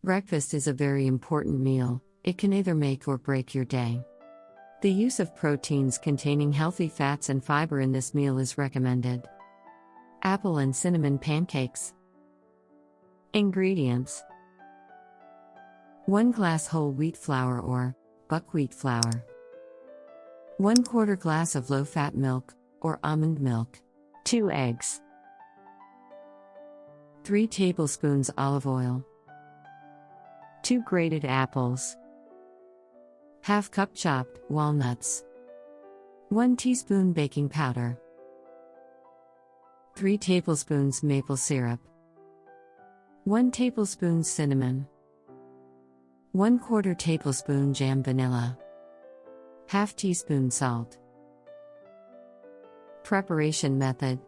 Breakfast is a very important meal. It can either make or break your day. The use of proteins containing healthy fats and fiber in this meal is recommended. Apple and cinnamon pancakes. Ingredients: 1 glass whole wheat flour or buckwheat flour, 1/4 glass of low-fat milk or almond milk, 2 eggs, 3 tablespoons olive oil, 2 grated apples, ½ cup chopped walnuts, 1 teaspoon baking powder, 3 tablespoons maple syrup, 1 tablespoon cinnamon, 1/4 tablespoon jam vanilla, ½ teaspoon salt. Preparation method: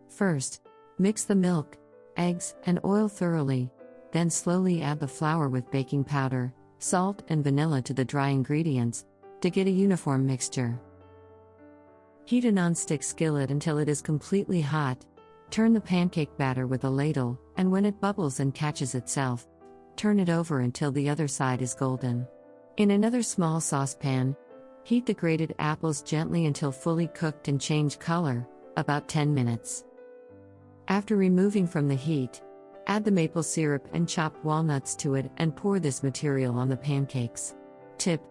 First, mix the milk, eggs, and oil thoroughly, then slowly add the flour with baking powder, salt, and vanilla to the dry ingredients to get a uniform mixture. Heat a non-stick skillet until it is completely hot. Turn the pancake batter with a ladle, and when it bubbles and catches itself, turn it over until the other side is golden. In another small saucepan, heat the grated apples gently until fully cooked and change color, about 10 minutes. After removing from the heat, add the maple syrup and chopped walnuts to it and pour this material on the pancakes. Tip: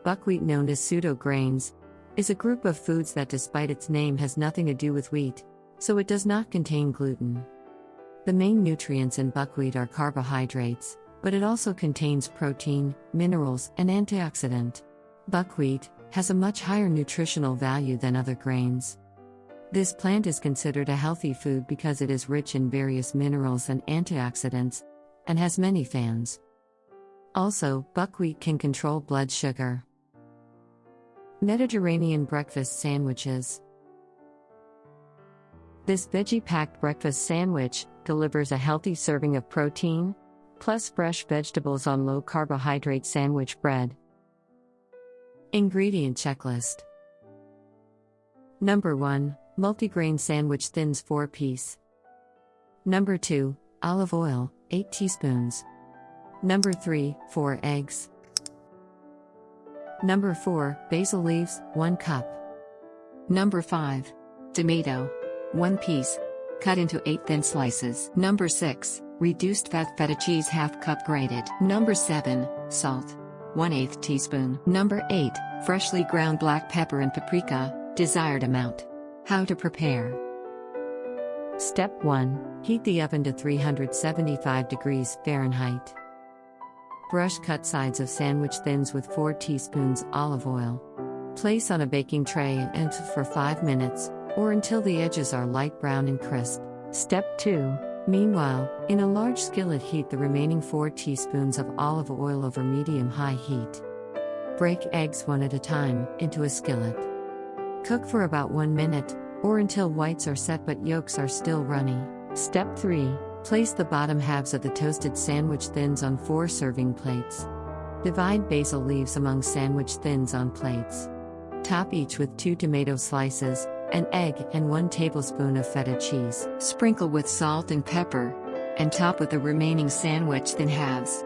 buckwheat, known as pseudo grains, is a group of foods that, despite its name, has nothing to do with wheat, so it does not contain gluten. The main nutrients in buckwheat are carbohydrates, but it also contains protein, minerals, and antioxidant. Buckwheat has a much higher nutritional value than other grains. This plant is considered a healthy food because it is rich in various minerals and antioxidants, and has many fans. Also, buckwheat can control blood sugar. Mediterranean breakfast sandwiches. This veggie-packed breakfast sandwich delivers a healthy serving of protein, plus fresh vegetables on low-carbohydrate sandwich bread. Ingredient checklist. Number 1. Multigrain sandwich thins 4-piece. Number 2. Olive oil, 8 teaspoons. Number 3. 4 eggs. Number 4. Basil leaves, 1 cup. Number 5. Tomato, 1 piece, cut into 8 thin slices. Number 6. Reduced fat feta cheese, ½ cup grated. Number 7. Salt, 1/8 teaspoon. Number 8. Freshly ground black pepper and paprika, desired amount. How to prepare. Step 1. Heat the oven to 375 degrees Fahrenheit. Brush cut sides of sandwich thins with 4 teaspoons olive oil. Place on a baking tray and for 5 minutes, or until the edges are light brown and crisp. Step 2. Meanwhile, in a large skillet, heat the remaining 4 teaspoons of olive oil over medium-high heat. Break eggs one at a time into a skillet. Cook for about 1 minute, or until whites are set but yolks are still runny. Step 3. Place the bottom halves of the toasted sandwich thins on 4 serving plates. Divide basil leaves among sandwich thins on plates. Top each with 2 tomato slices, an egg, and 1 tablespoon of feta cheese. Sprinkle with salt and pepper, and top with the remaining sandwich thin halves.